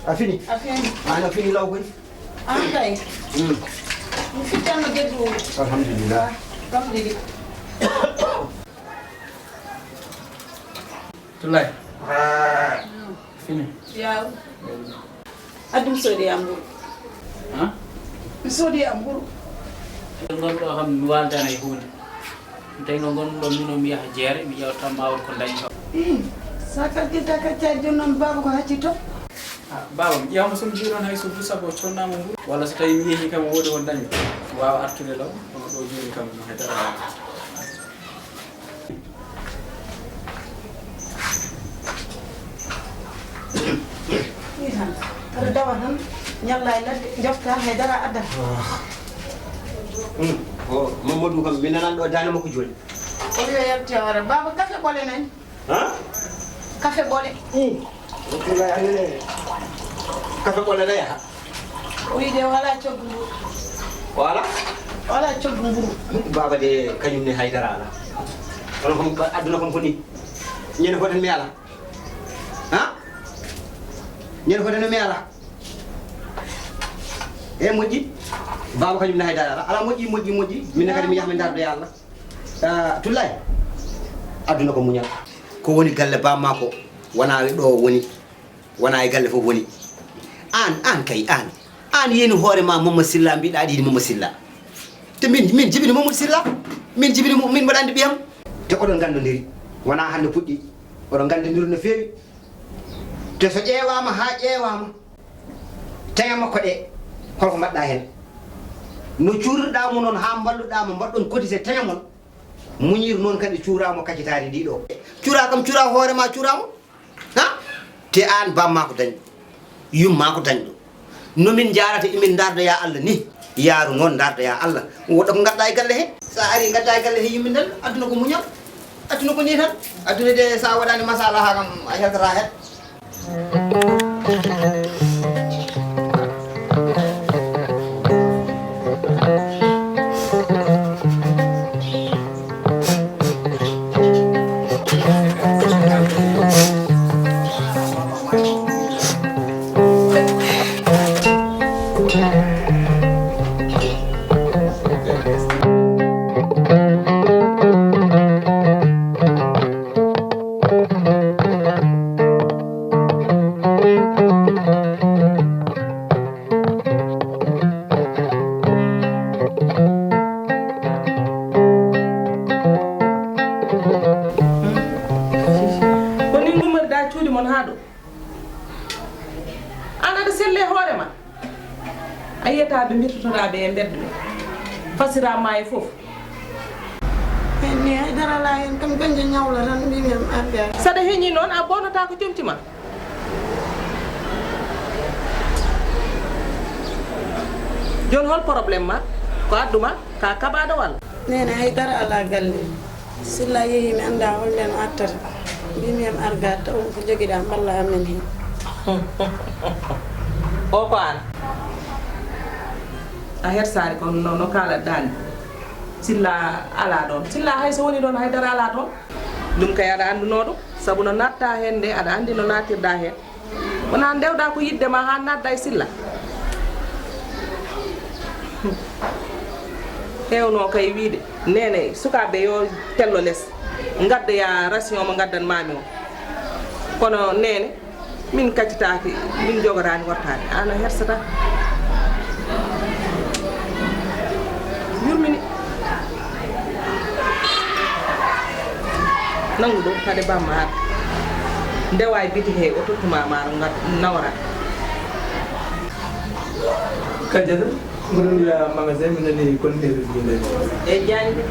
Afini. Ana fini law koy. Kay. Mu fi tan geddu. Alhamdulillah. Alhamdulillah. Tulay. Fini. Ya. Adum sodi ambur. Ha? Sodi ambur. Ngon do xam walda nay hunde. Tay ngon do mino mi yaha jere mi yawta mawol ko dañ ko. Saka kita ka tiajo non babu ko hacci to. Baba yawma som jiron hay so fu sabo chonnama ngur wala so tawi mi yehi kam wodi won dañi wawa artude law do jiri kam no hedara Ihan ada dawanan nyallay la jofta hedara adda Oh Mamadou kam minanan do dana mako joni o yo yalti wara baba café bolé nañ ha café bolé ko la yane kafe bolé da ya wi de wala ciogu wala ciogu mburu baba de kanyum ne haydara la wala ko aduna ko ni ñene ko den mi ala ha ñene ko den mi ala e moji baba kanyum ne haydara ala moji min kadi mi yahme dardo yalla Tulay aduna ko muñal ko woni galle ba mako wana do woni wana e galle fo woni an kay an yeni hoore ma Mamadou Silla mbiɗa ɗiɗi Mamadou Silla te min jibini Mamadou Silla min jibini min mbaɗandi ɓiyam te oɗon gandodiri wona hande puɗɗi oɗon gandodiri no feewi te so ƴeewama ha ƴeewama tawa makko ɗe holko mbaɗɗa hen no cuurirɗamo noon ha balluɗamo mbaɗɗon cotisé tawa mon muñir noon kadi cuuramo kaccitari ndiɗo cuura kam cuura hoore ma cuuramo ha te an bamma ko dañi yumma ko dañi ɗo nomin jarata emin dardoya Allah ni yaaru noon dardoya Allah woɗɗo ko gadda e galle he sa ari gadda e galle he yimɓe nden aduna ko muñal aduna ko ni tan aduna de sa waɗani masala ha kam a heltata het ayetaɓe mbirtotoɗaɓe e mbeddo ɓe fasirama e foof ni haydara la hen kam gonje ñawla tan mbimi am arde saɗa heeñi noon a bonata ko comtima joni hol probléme ma ko adduma ka kaɓaɗo walla nene haydara ala galle Silla yeehi mi anda hollen o attata mbimi am arga taw ko joguiɗa balla amen hen o ko an a hersani ko no kala dani Silla ala ɗon Silla hay so woni ɗon haydara ala toon ɗum kay aɗa anduno ɗum saabu no natta hen nde aɗa andi no natirɗa hen wona ndewɗa ko yidde ma ha nadda e Silla hewno kay wiide nene sukaɓe yo tello less gaddoya ration mo gaddanmami o kono nene min kaccitaki min jogotani wortade an a hersata yurmini nangu ɗum kade bamma har ndewa e biti he o tottuma maro nawra kadiata ngoɗon wiya magasin mi nani kon heeɗo ɗinde e Diagne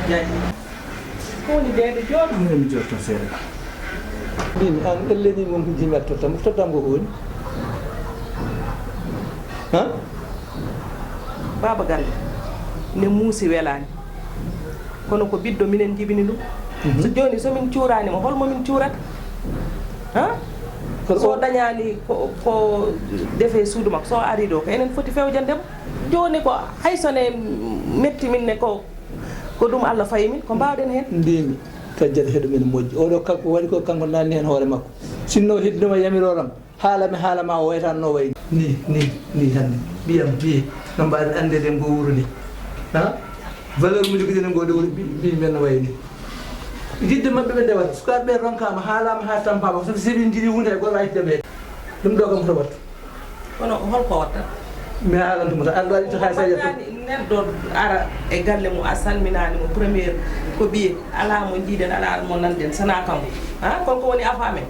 Diagne kowoni deede jooɗo mi jotto seeɗa min an elleni mom ko jimi tottam tottam ko woni ha baba galle ne muusi welani kono ko biddo minen jibini ɗum so joni somin cuuranimo holmo min cuurata ha so dañani ko defe suudu makko so ari ɗo ko enen foti fewjandemo joni ko hay sone metti min ne ko ɗum Allah fayi min ko mbawɗen hen ndimi kajjata heɗo men moƴƴi oɗo kanko waɗi ko kanko nanni hen hoore makko sinno heddinoma yamiroram haalama o waytanno way ni hande ɓiyam biye no mbaɗen andede ngo wuuro ni ha valeur mo joguiɗen ngo de wuro ɓi men no way ni jidde mabɓe ɓe ndewata sukaɓe ɓe ronkama haalama ha tampama so seeɗi jiiɗi hunde e goto waytideme ɗum ɗo kam to wattu kono holko watta mi haalantuma tan andu waɗi to hay sa yetto neɗɗo ara e galle mum a salminani mo premiére ko ɓiye ala mo jiiɗen ala mo nanɗen sana kanko ha konko woni afa men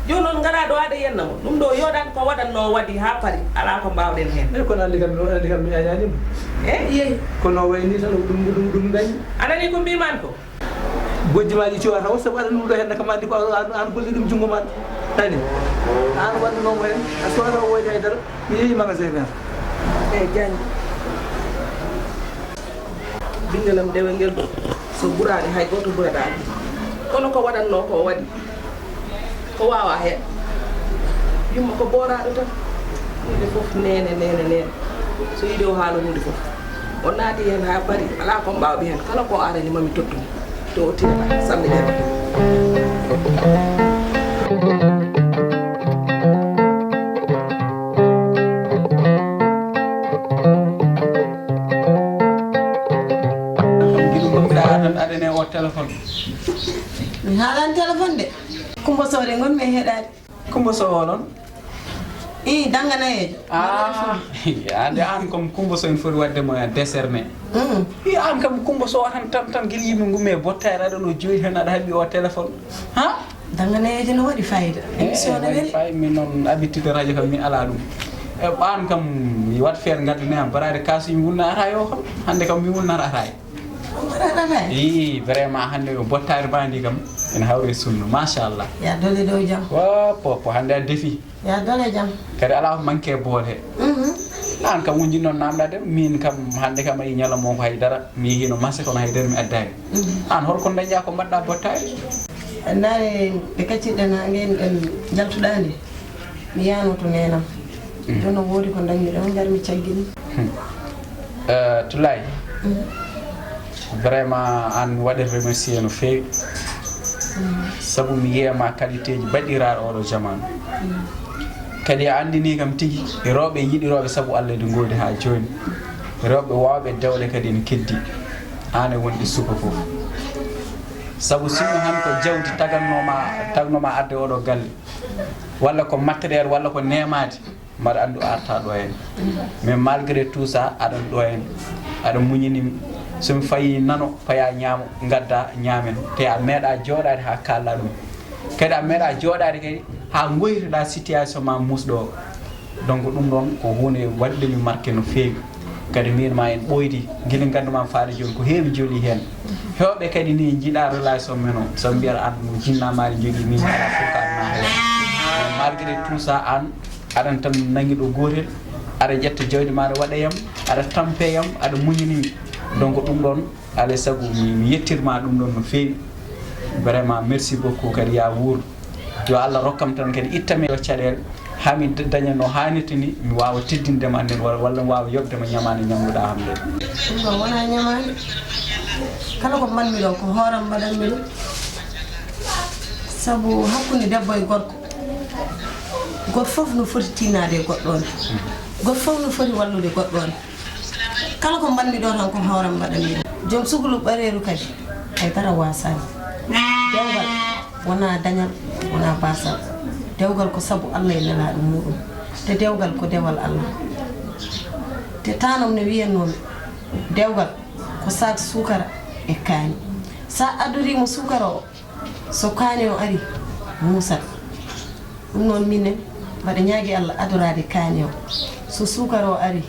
joni noon gara ɗo aɗa yenna mo ɗum ɗo yoɗani ko waɗanno waɗi ha paari ala ko mbawɗen hen e kono andi kam mi añanima e yeehi kono wayni tan ɗum dañi anani ko mbimani ko gojjimaji ciwata o sabu aɗa ɗum ɗo henne kam andi ko an golli ɗum junngo ma tani an waɗanomo hen a sowata o woyde haydara mi yeehi magasin men e Diagne ɓinguelam dewe ngel ɗo so ɓurani hay goto ɓuraɗani kono ko waɗanno ko waɗi ko wawa heeɓ yumma ko boraɗo tan hunde foof nene so yiiɗi o haala hunde foof o naati hen ha paari ala ko mbawɓe hen kala ko arani mami tottumi to o tinata samminere aɗane o téléphone mi haalani téléphone de Coumba Sow de gonmi e heɗade Coumba Sow noon i danganayejo ande an comme Coumba Sow en foti waddemo décerné i an kam Coumba Sow tan guila yimɓe gummi e bottare aɗano joyi hen aɗa haɓi o téléphone ha danganayejo no waɗi fayida émission ne weli fay min noon habitude radio kam min ala ɗum e an kam mi wat feere gaddane am barade kasumi wulna ata yo kam hande kam mi wulnata ata i vraiment hande o bottare bandi kam ene hawre sunno machallah ya dole dow jaam popo hande a defi ya dole jaam kadi ala ko manque boole he an kam wonji noon namdade min kam hande kam ayi ñalamo ko haydara mi hino masse kono haydara mi addani an holko dañƴa ko mbaɗɗa bottare nane ɓe kacciɗen ha gen jaltuɗa nde mi yanoto nenam jono woodi ko dañmiɗo on gar mi caggini Toulaye vraiment an waɗe remercier no fewi sabu mi yiyama qualité ji baɗɗiraɗo oɗo jamanu kadi a andini kam tigui rewɓe yiɗiroɓe sabu Allah ede goodi ha joni rewɓe wawɓe dewle kadi ne keddi an e wonɗi suka foof sabu sinno han ko jawdi tagnoma adde oɗo galle walla ko matériel walla ko nemade mbaɗa andu arta ɗo hen mais malgré tout ça aɗan ɗo hen aɗa muñinimi somi fayi nano paya ñaamo gadda ñaamen te a meeɗa jooɗade ha kalla ɗum kadi a meeɗa jooɗade kadi ha goytoɗa situation ma musɗo o donc ɗum ɗon ko hunde waɗɗemi marqué no fewi kadi min ma en ɓoydi guila ganduma faade joni ko heewi jooli hen hewɓe kadi ni jiiɗa relation men o somi mbiyata an jinnamari jogui min ala fof ka aduna hen malgré tout ça an aɗan tan nangui ɗo gotel aɗa ƴetta jawdi ma aɗa waɗayam aɗa tampeyam aɗa muñinimi donc ɗum ɗon alay saago mi yettirma ɗum ɗon no fewi vraiment merci beaucoup kadi ya wuur yo Allah rokkam tan kadi ittami yo caɗele ha mi daña no hannirta ni mi wawa teddindema nden walla mi wawa yobdema ñamade ñamduɗa ham nde ɗum ɗon wona ñamade kala ko mbanmi ɗo ko hooram mbaɗanmi ɗum saabu hakkude debbo e gorko goto foof no foti tinade e goɗɗo on goto foof no foti wallude goɗɗo on kala ko mbanmi ɗo tan ko hooram mbaɗanmi ɗum joom suglu ɓareru kadi haydara wasani dewgal wona dañal wona basal dewgal ko saabu Allah e nelaɗo muɗum te dewgal ko dewal Allah te tanom ne wiyannomi dewgal ko sak sukara e kaani sa adorimo sukara o so kaani o ari musat ɗum noon minen mbaɗa ñaagui Allah adorade kaani o so sukara o ari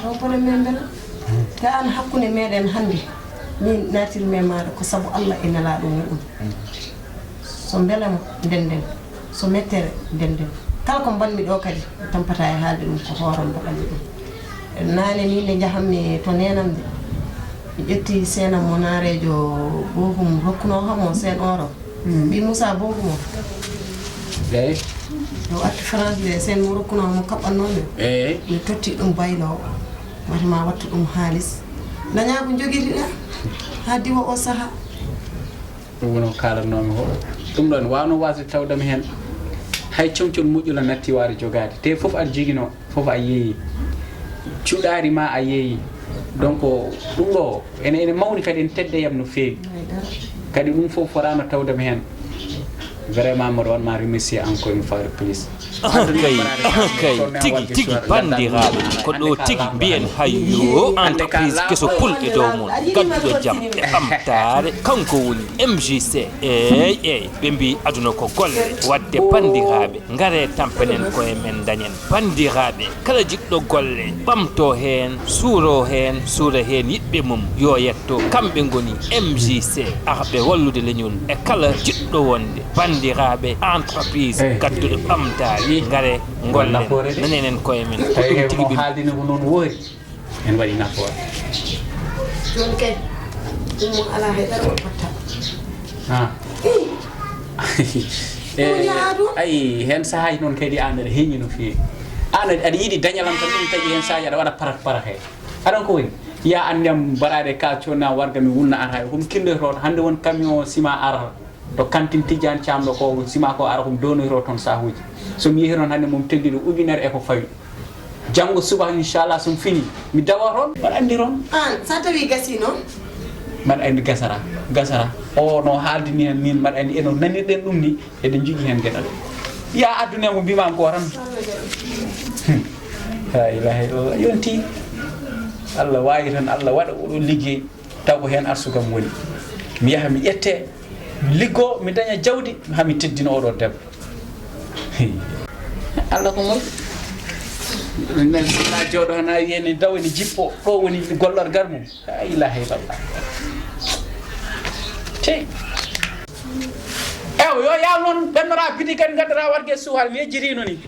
taw problème men beela te an hakkude meɗen hande min natirme maɗa ko saabu Allah e nelaɗo muɗum so beelamo ndenden so mettere ndenden kala ko mbanmi ɗo kadi tampata e haalde ɗum ko hooram mbaɗanmi ɗum nane ni nde jahammi to nenamde mi ƴetti sena mo naarejo bohum hokkuno hammo sen oro mbi Moussa bohum o eyi o arti France de sen mo rokkuno mo kaɓannoon mi totti ɗum baylowo wata ma wattu ɗum haalis daña ko joguitiɗa ha diwa o saaha ɗum wono kalannomi hoɗo ɗum ɗon wawno wasde tawdami hen hay comcol moƴƴula natti waade jogade te fof aɗa jogino fof a yeeyi cuɗari ma a yeeyi donc ɗum ɗo ene mawni kadi en teddeyam no feewi kadi ɗum fof forano tawdami hen vraiment mboɗo wanma remercier encore une fois de plus kay tigi bandiraɓe ko ɗo tigi mbiyen hayyo entreprise keso pulɗe dow mon gadduɗo jaam e ɓamtare kanko woni MJC eyyi ɓe mbi aduna ko golle wadde bandiraɓe gaare tampenen koye men dañen bandiraɓe kala jiɗɗo golle ɓamto hen suuro hen yiɗɓe mum yo yetto kamɓe goni MJC arɓe wallude leñol e kala jiɗɗo wonde bandiraɓe entreprise gadduɗo ɓamtare ngare gollen nanenen koye men ko ɗum tigi haaldino ko noon woori en waɗi nafoore joni kay ɗum mo ala haydara o patta ayi hen sahaji noon kadi an aɗa heeñi no feewi an aɗa yiiɗi dañalam tan ɗum tagi hen sahaji aɗa waɗa parak he aɗon ko woni ya andiyam mbaɗade ka conna warga mi wulna ara komi kindotoɗo hande won camion ciment ara to kantin Tidiane Thiam ɗo ko ciment ko ara komi donoyto toon sahuji somi yeehi noon hannde momi teddi ɗo ujunere e ko fawi janngo suba inchallah somi fini mi dawa toon mbaɗa anndi toon an sa tawi gasi noon mbaɗa anndi gasara o no haaldini hen min mbaɗa anndi eno nanirɗen ɗum ni eɗen jogui hen gueɗal ya addune mo mbimami ko tan la ilaha illallah yonti Allah wawi tan Allah waɗa oɗo liggey taw ko hen arsugam woni mi yaha mi ƴette liggo mi daña jawdi hami teddino oɗo debbo Allah ko moƴƴi na jooɗo hana wiyene daw ene jippo ɗo woni gollor gar mum la ilaha illallah te ew yo yaw noon ɓennoɗa bidi kadi gaddata wargue suhal mi yejjirino ni